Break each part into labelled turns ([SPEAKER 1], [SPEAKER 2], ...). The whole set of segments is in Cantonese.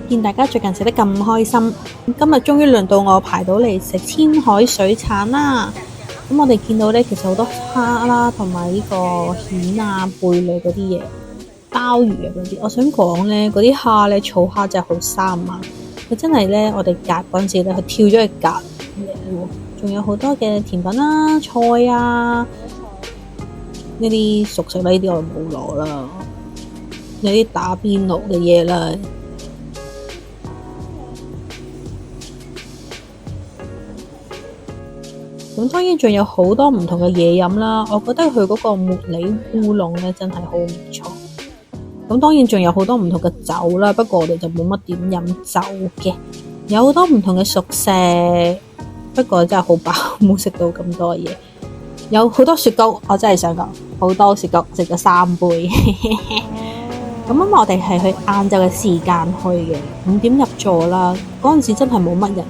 [SPEAKER 1] 見大家最近食得咁開心，今日終於輪到我排到嚟食天海水產啦。咁我哋見到呢，其實好多蝦啦，同埋呢個蜆啊、貝類嗰啲嘢，鮑魚啊嗰啲。我想講呢，嗰啲蝦呢，草蝦真係好生猛，佢真係呢，我哋夾嗰陣時呢，佢跳咗去夾嚟喎。仲有好多嘅甜品啦、菜啊，呢啲熟食呢啲我冇攞啦，有啲打邊爐嘅嘢啦。咁當然仲有好多唔同嘅嘢飲啦，我覺得佢嗰個茉莉烏龍咧真係好唔錯。咁當然仲有好多唔同嘅酒啦，不過我哋就冇乜點飲酒嘅。有好多唔同嘅熟食，不過真係好飽，冇食到咁多嘢。有好多雪糕，我真係想講好多雪糕，食咗3杯。咁我哋係去晏晝嘅時間去嘅，5點入座啦。嗰陣時真係冇乜人。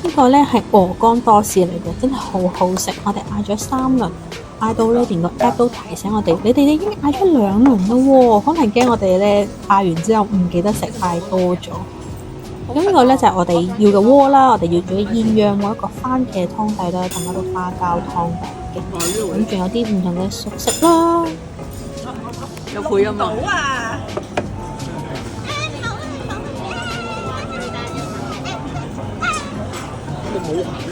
[SPEAKER 1] 呢個呢係鵝肝多士嚟嘅，真係好好食。我哋嗌咗3輪，嗌到呢連個 app 都提醒我哋，你哋已經嗌咗2輪咯喎，可能驚我哋呢嗌完之後唔記得食嗌多咗。咁呢個呢就係我哋要嘅鍋啦，我哋要咗鴛鴦鍋，一個番茄湯底啦，同埋一個花膠湯底嘅。咁仲有啲唔同嘅熟食啦，
[SPEAKER 2] 有配音啊！冇